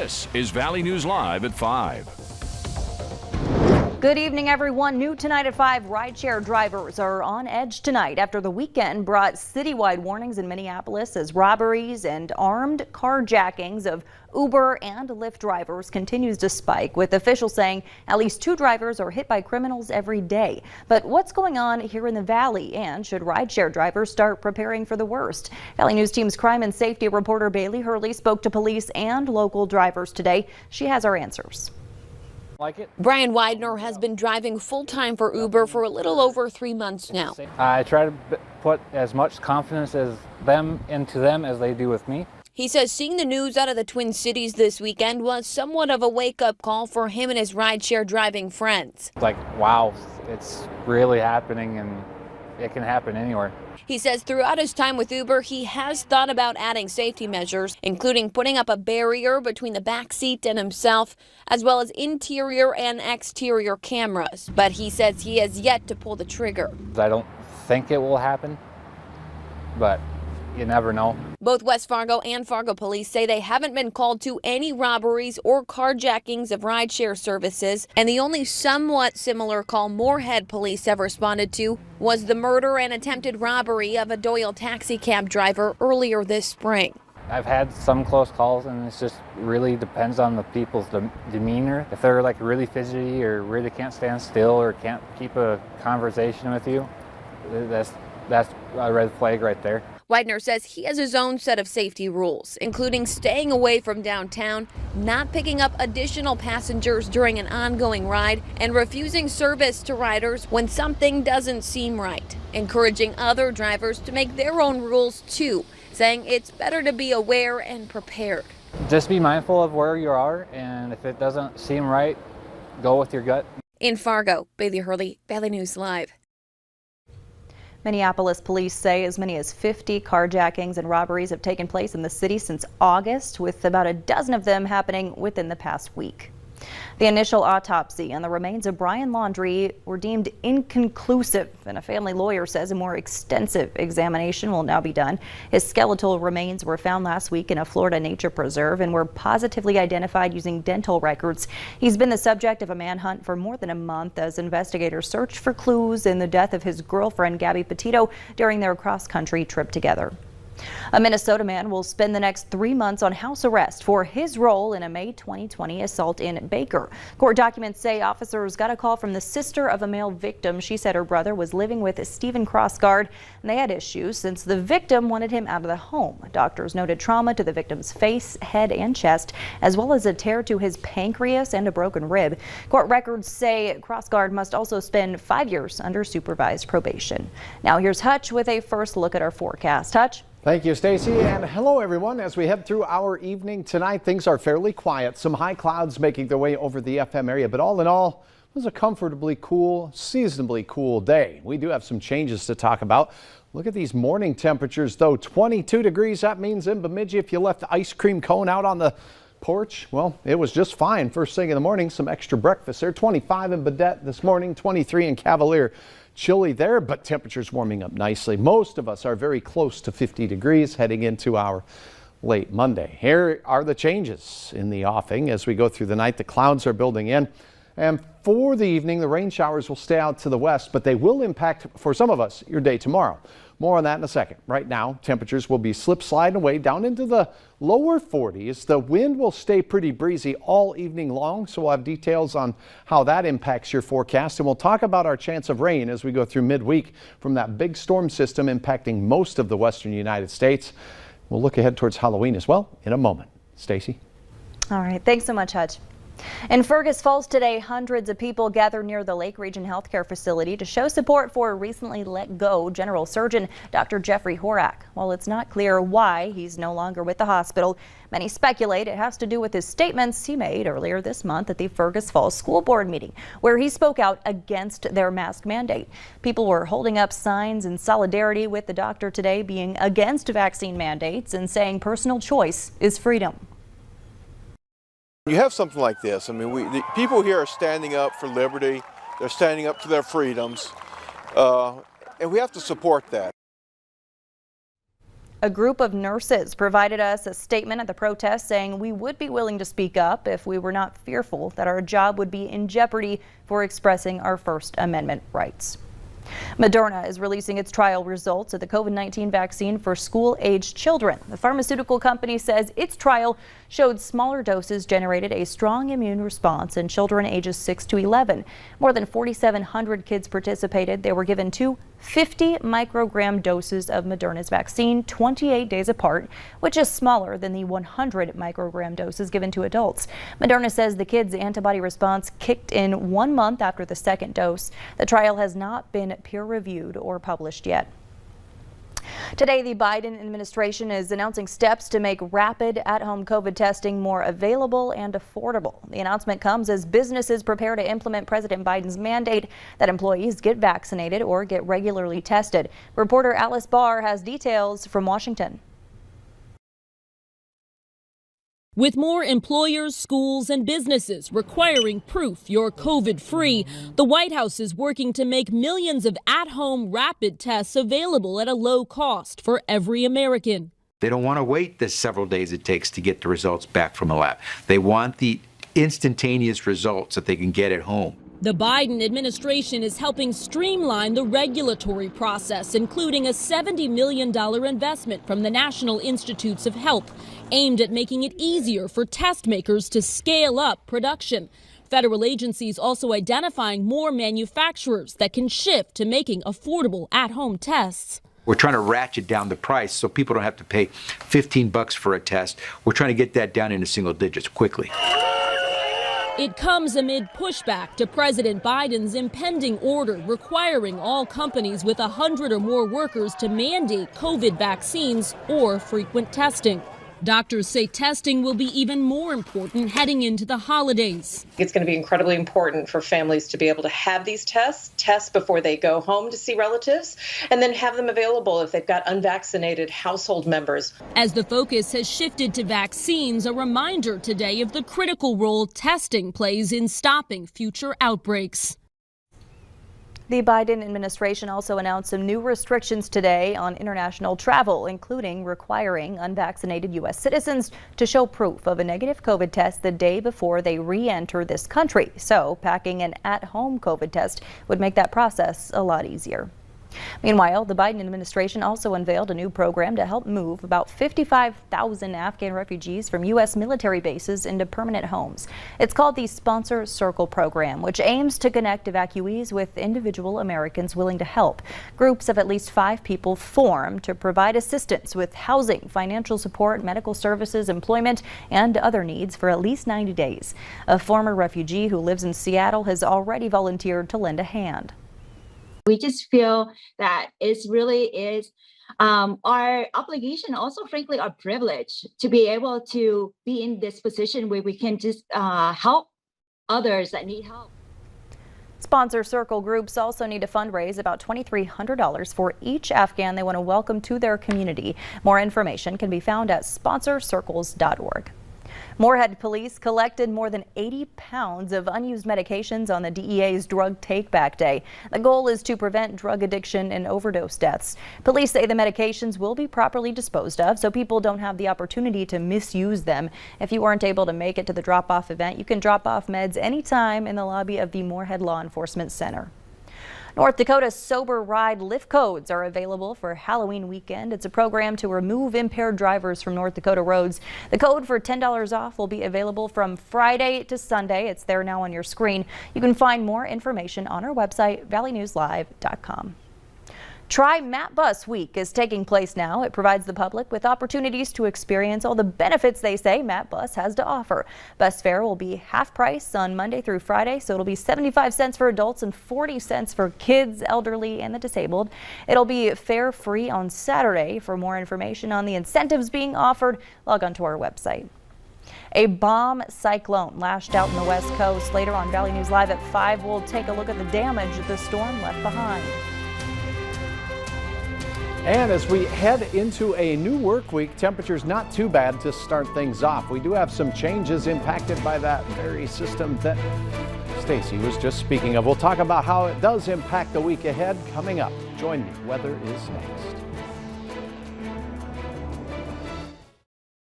This is Valley News Live at 5. Good evening, everyone. New tonight at 5, rideshare drivers are on edge tonight after the weekend brought citywide warnings in Minneapolis as robberies and armed carjackings of Uber and Lyft drivers continues to spike, with officials saying at least 2 drivers are hit by criminals every day. But what's going on here in the Valley, and should rideshare drivers start preparing for the worst? Valley News Team's crime and safety reporter Bailey Hurley spoke to police and local drivers today. She has our answers. Brian Widener has been driving full-time for Uber for a little over 3 months now. I try to put as much confidence into them as they do with me. He says seeing the news out of the Twin Cities this weekend was somewhat of a wake-up call for him and his rideshare driving friends. It's like, wow, it's really happening, and it can happen anywhere. He says throughout his time with Uber, he has thought about adding safety measures, including putting up a barrier between the back seat and himself, as well as interior and exterior cameras. But he says he has yet to pull the trigger. I don't think it will happen, but you never know. Both West Fargo and Fargo police say they haven't been called to any robberies or carjackings of rideshare services, and the only somewhat similar call Moorhead police have responded to was the murder and attempted robbery of a Doyle taxi cab driver earlier this spring. I've had some close calls, and it just really depends on the people's demeanor. If they're like really fidgety or really can't stand still or can't keep a conversation with you, that's a red flag right there. Widener says he has his own set of safety rules, including staying away from downtown, not picking up additional passengers during an ongoing ride, and refusing service to riders when something doesn't seem right, encouraging other drivers to make their own rules too, saying it's better to be aware and prepared. Just be mindful of where you are, and if it doesn't seem right, go with your gut. In Fargo, Bailey Hurley, Valley News Live. Minneapolis police say as many as 50 carjackings and robberies have taken place in the city since August, with about a dozen of them happening within the past week. The initial autopsy on the remains of Brian Laundrie were deemed inconclusive, and a family lawyer says a more extensive examination will now be done. His skeletal remains were found last week in a Florida nature preserve and were positively identified using dental records. He's been the subject of a manhunt for more than a month as investigators search for clues in the death of his girlfriend, Gabby Petito, during their cross-country trip together. A Minnesota man will spend the next 3 months on house arrest for his role in a May 2020 assault in Baker. Court documents say officers got a call from the sister of a male victim. She said her brother was living with Stephen Crossguard, and they had issues since the victim wanted him out of the home. Doctors noted trauma to the victim's face, head, and chest, as well as a tear to his pancreas and a broken rib. Court records say Crossguard must also spend 5 years under supervised probation. Now here's Hutch with a first look at our forecast. Hutch? Thank you, Stacy, and hello everyone. As we head through our evening tonight, things are fairly quiet. Some high clouds making their way over the FM area, but all in all, it was a comfortably cool, seasonably cool day. We do have some changes to talk about. Look at these morning temperatures though. 22 degrees, that means in Bemidji, if you left the ice cream cone out on the porch, well, it was just fine first thing in the morning. Some extra breakfast there. 25 in Baudette this morning, 23 in Cavalier. Chilly there, but temperatures warming up nicely. Most of us are very close to 50 degrees heading into our late Monday. Here are the changes in the offing as we go through the night. The clouds are building in, and for the evening the rain showers will stay out to the west, but they will impact, for some of us, your day tomorrow. More on that in a second. Right now, temperatures will be sliding away down into the lower 40s. The wind will stay pretty breezy all evening long, so we'll have details on how that impacts your forecast. And we'll talk about our chance of rain as we go through midweek from that big storm system impacting most of the western United States. We'll look ahead towards Halloween as well in a moment. Stacy? All right. Thanks so much, Hutch. In Fergus Falls today, hundreds of people gathered near the Lake Region Healthcare Facility to show support for recently let go General Surgeon Dr. Jeffrey Horak. While it's not clear why he's no longer with the hospital, many speculate it has to do with his statements he made earlier this month at the Fergus Falls School Board meeting, where he spoke out against their mask mandate. People were holding up signs in solidarity with the doctor today, being against vaccine mandates and saying personal choice is freedom. You have something like this. I mean, the people here are standing up for liberty. They're standing up for their freedoms, and we have to support that. A group of nurses provided us a statement at the protest saying we would be willing to speak up if we were not fearful that our job would be in jeopardy for expressing our First Amendment rights. Moderna is releasing its trial results of the COVID-19 vaccine for school-aged children. The pharmaceutical company says its trial showed smaller doses generated a strong immune response in children ages 6 to 11. More than 4,700 kids participated. They were given two 50 microgram doses of Moderna's vaccine 28 days apart, which is smaller than the 100 microgram doses given to adults. Moderna says the kids' antibody response kicked in 1 month after the second dose. The trial has not been peer-reviewed or published yet. Today, the Biden administration is announcing steps to make rapid at-home COVID testing more available and affordable. The announcement comes as businesses prepare to implement President Biden's mandate that employees get vaccinated or get regularly tested. Reporter Alice Barr has details from Washington. With more employers, schools, and businesses requiring proof you're COVID-free, the White House is working to make millions of at-home rapid tests available at a low cost for every American. They don't want to wait the several days it takes to get the results back from a lab. They want the instantaneous results that they can get at home. The Biden administration is helping streamline the regulatory process, including a $70 million investment from the National Institutes of Health, aimed at making it easier for test makers to scale up production. Federal agencies also identifying more manufacturers that can shift to making affordable at-home tests. We're trying to ratchet down the price so people don't have to pay $15 for a test. We're trying to get that down into single digits quickly. It comes amid pushback to President Biden's impending order requiring all companies with 100 or more workers to mandate COVID vaccines or frequent testing. Doctors say testing will be even more important heading into the holidays. It's going to be incredibly important for families to be able to have these tests before they go home to see relatives, and then have them available if they've got unvaccinated household members. As the focus has shifted to vaccines, a reminder today of the critical role testing plays in stopping future outbreaks. The Biden administration also announced some new restrictions today on international travel, including requiring unvaccinated U.S. citizens to show proof of a negative COVID test the day before they re-enter this country. So packing an at-home COVID test would make that process a lot easier. Meanwhile, the Biden administration also unveiled a new program to help move about 55,000 Afghan refugees from U.S. military bases into permanent homes. It's called the Sponsor Circle program, which aims to connect evacuees with individual Americans willing to help. Groups of at least 5 people form to provide assistance with housing, financial support, medical services, employment, and other needs for at least 90 days. A former refugee who lives in Seattle has already volunteered to lend a hand. We just feel that it really is our obligation, also frankly our privilege, to be able to be in this position where we can just help others that need help. Sponsor Circle groups also need to fundraise about $2,300 for each Afghan they want to welcome to their community. More information can be found at sponsorcircles.org. Moorhead police collected more than 80 pounds of unused medications on the DEA's Drug Take-Back Day. The goal is to prevent drug addiction and overdose deaths. Police say the medications will be properly disposed of so people don't have the opportunity to misuse them. If you aren't able to make it to the drop-off event, you can drop off meds anytime in the lobby of the Moorhead Law Enforcement Center. North Dakota's Sober Ride Lift Codes are available for Halloween weekend. It's a program to remove impaired drivers from North Dakota roads. The code for $10 off will be available from Friday to Sunday. It's there now on your screen. You can find more information on our website, valleynewslive.com. Try Matt Bus Week is taking place now. It provides the public with opportunities to experience all the benefits they say Matt Bus has to offer. Bus fare will be half price on Monday through Friday, so it'll be 75 cents for adults and 40 cents for kids, elderly, and the disabled. It'll be fare free on Saturday. For more information on the incentives being offered, log on to our website. A bomb cyclone lashed out in the West Coast. Later on Valley News Live at 5, we'll take a look at the damage the storm left behind. And as we head into a new work week, temperatures not too bad to start things off. We do have some changes impacted by that very system that Stacy was just speaking of. We'll talk about how it does impact the week ahead coming up. Join me. Weather is next.